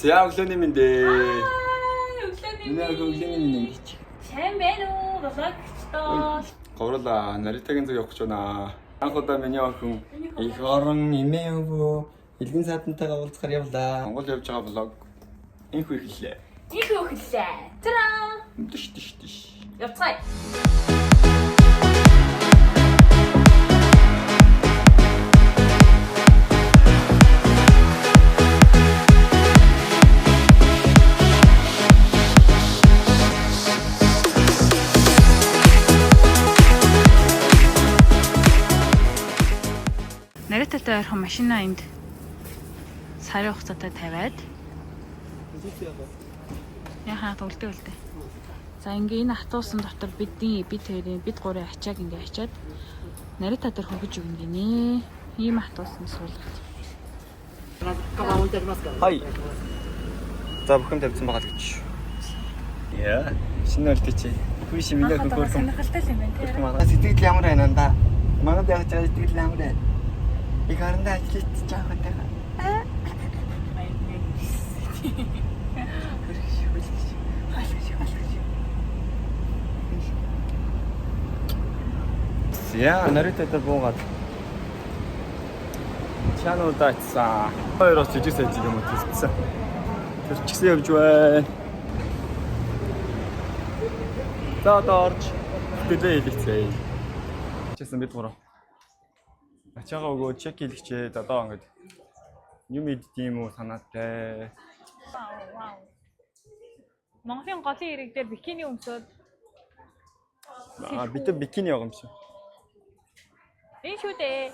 За өглөөний минь дээ. Өглөөний минь гэж. Сайн байна уу? Болоогчдоо. Говролаа, Наритагийн зүг явах гэж байна. Анх удаа миний охин их орон эмээ өвөө элдэн саатантайгаа уулзахаар явлаа. Монгол явж байгаа влог энхүү эхэллээ. Энхүү эхэллээ. Тараа. Дэш. Явцгаая. Наритатай ойрхон машина энд сарын хугацаатай тавиад яхаа үлдээ. За ингээ энэ автобусын дотор бид гурийн ачааг ингээ ачаад Нарита дээр хөгж өгнө гинэ. Ийм автобусны суулгад. Хай. За бүхэн тавьсан байгаа л гэж. Яа, шинэ үлдээ чи. Хүйш миний хөгөөр сонирхолтой юм байна тийм. манай сэтгэл ямар байна анда. Манай яг ч сэтгэл ямар байна. Ik харандаа ажиллаж байгаа. Яа, Наритатай буугаад чануудаа ицсэн. Хоёроос жижиг сайж юм уу тийсэн. Тэр ч гэсэн явж байна. За дорж хэлээ хэлцээ. Чсэн бид гурав. Ачаага өгөө чек хийлгчээд одоо ингээд юм иддэм үү санаатай. Вау. Монголын голын ирэг дээр бикини өмсөд Бид бикини байгаа юм шиг. энэ шүү дээ.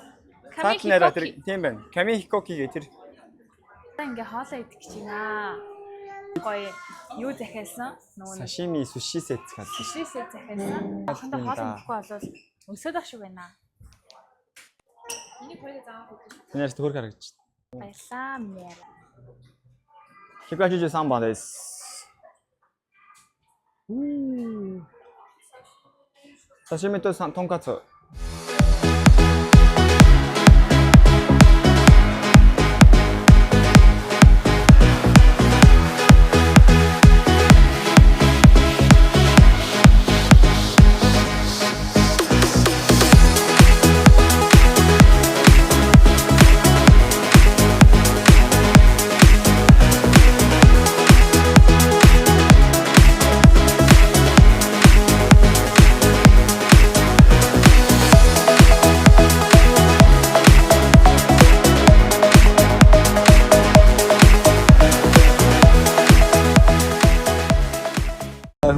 Саатнараа тэр тийм байна. Камихикоки гэх тэр Ингээ хоолоо идэх гэж байна. Гоё юу захиалсан? Нөгөө сашими суши сет гэх. шишээсээ захиалсан. Ахандаа хоолоо идэхгүй болоод өсөд ах шүү байна. Энийг хоёрыг заах үү? Тэнийг төгөр харагч. Баярлаа минь. Хикачиж самбаа дэс. Сашими то тонкацу.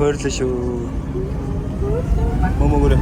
Хөөрлөө шүү. Момогоро.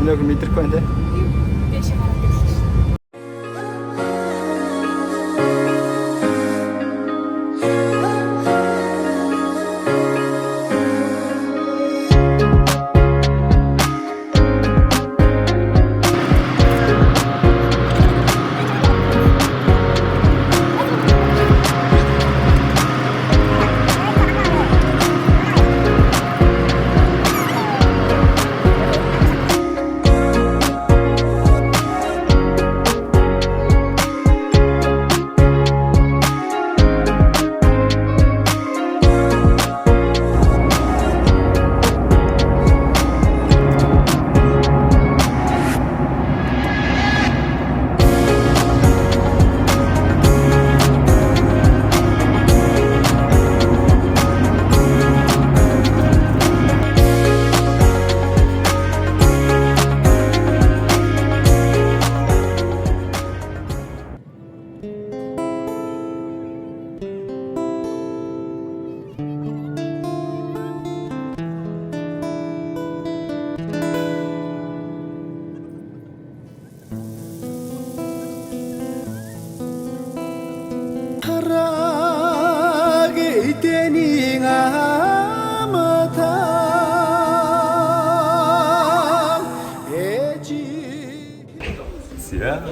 Нэг мэдрэхгүй байна те. Дэше хараад ирсэн шүү.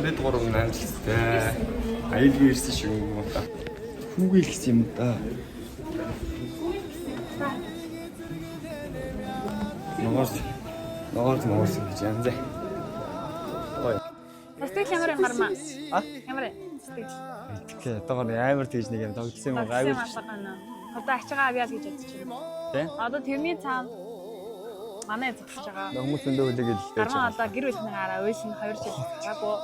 Бид гурав амжилттай. Аюулгүй ирсэн шүү юм да. Хүүгээ хэлсэн юм да. Ногоос гэж юм зэ. Ой. Сэтгэл ямар юм гармаа? А? Ямар сэтгэл? Тэгээ одоогор амар тэгж нэг юм тогтсон юм гайгүй. Одоо ачаагаа авъя л гэж бодож байна. Тэ? Одоо тэрний цаана манай зогсож байгаа. Хүмүүс өндөө үлээ гэж хэлж Гармаа байгаа. одоо гэр бүлийн гараа ойлсон 2 жил гараагүй.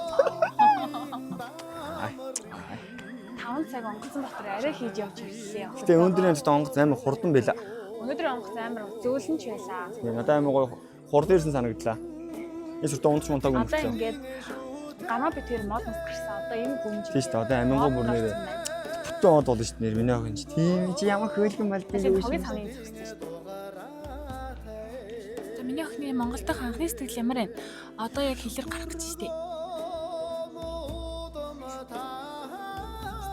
5 цаг онгоцон дотор арай хийж явж ирсэн. Гэтэ өндрийн онгоц амар хурдан байла. Өнөөдөр онгоц амар зөөлөн ч байлаа. Надад амар гоё хурдан ирсэн санагдлаа. Энэ сүртэ унтч мунтаг Одоо өнгөсөн. ингээд гармаа би тэр мод нас гарсан. Одоо энэ гүмж. Тийм шүү дээ. Одоо амингуу бүр нэрээ бүтэн од болно шүү дээ. Миний охин чи. Тийм чи ямар хөөлгөн мал би юу Хогийн цааны зогссон шүү дээ. За миний охины Монгол дахь анхны сэтгэл ямар байна? Одоо яг хэлэр гарах гэж шүү дээ.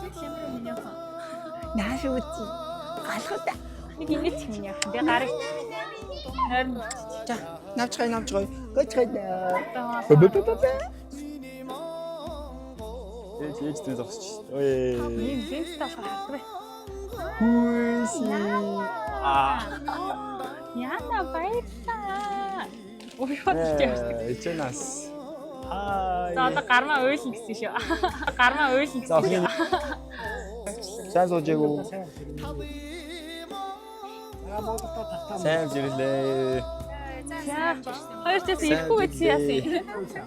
Сэтгэл ямар миний охин? Нааш үгүй. Галхуу. Нэг ингэж миний охин. Би гарах. Харин за навч гой. Гоч гой. Ээж тэр зогсож шүү дээ. Ой. ийм зинстаа хардаг. Хүйси. Яна баярлаа. Ой хоолж явсан. Эчнээс. За одоо гармаа ойлно гэсэн шүү. Гармаа ойлно За гэсэн. сайн суужээгүй. Сайн жирлээ. Хоёр ч гэсэн ирэхгүй байсан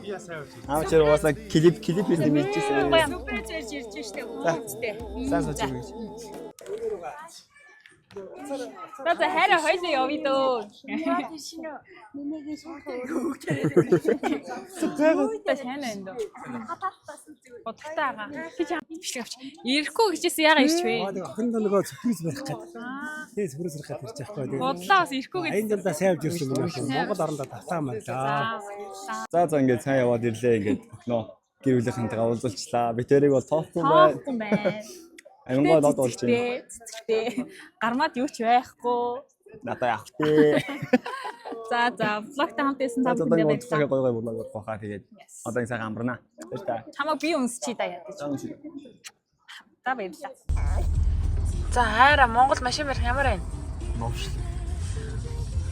яасан. Аавчаар уусаа клип хийсэн мэдчихсэн. Супер зэрж ирж штэ өөцтэй. Сайн суужээгүй. За хараа хоёлоо явъя дөө. Та сайн байна дөө. Бодтайгаа. Би ч бичлэг авч. Ирэхгүй гэжсэн яга ирч вэ? Охин нөгөө цөхрөөс барих гэдэг. Тэгээ цөхрөөс барих гэдэг ирчих байхгүй. Бодлаа бас ирэхгүй гэж. Аян дандаа сайн авч ирсэн юм байна. Монгол орондоо тавтаа марлаа. За ингээд сайн яваад ирлээ ингээд өгнөө. Гэр бүлийнхэнтэйгээ уулзалчлаа. Би тэрийг бол тоохгүй байна. Тоохгүй байна. Амингоо дод болж байна. Цэцэгтэй. Гармаад юу ч байхгүй. Надаа явах тий. За влогтой хамт байсан та Одоо бүхэндээ гоо баярлалаа. гой влог авахаа тэгээд одоо ингэ сайхан амарна. Тэр та. Чамаг би өмсчий да ядаж. За баярлалаа. За хайра Монгол машин барих ямар байна? Новш.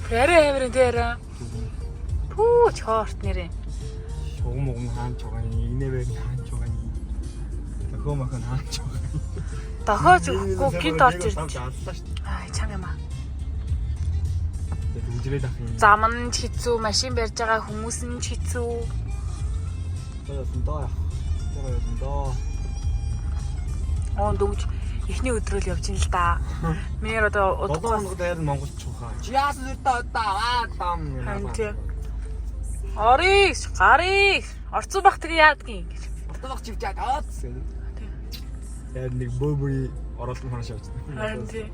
Арай амир дээр. Пүү чорт нэрээ. Шугам хаанч байгаа юм. Инээ байг хаанч байгаа юм. Тохиомохон хаанч байгаа юм. Дохоож өгөхгүй гинт орж ирж. Аллаа шүү. Аа чам юм аа. Тэгээд үжрээд ах юм. Зам нь ч хэцүү, машин барьж байгаа хүмүүс нь ч хэцүү. Тоёсон доо. Тоёсон доо. Аа дөнгөж эхний өдрөөл явж ин л да. Мээр одоо 7 хоног дээр Монголч ухаа. Чи яасан зүртээ удаа там. Харин Орис, гарыг. Орцсон бах тэгээ яадгийн гэж. Урталах чивчаад аац. Яг нэг бөөбөри оролцсон ханаш явчихсан. Харин тий.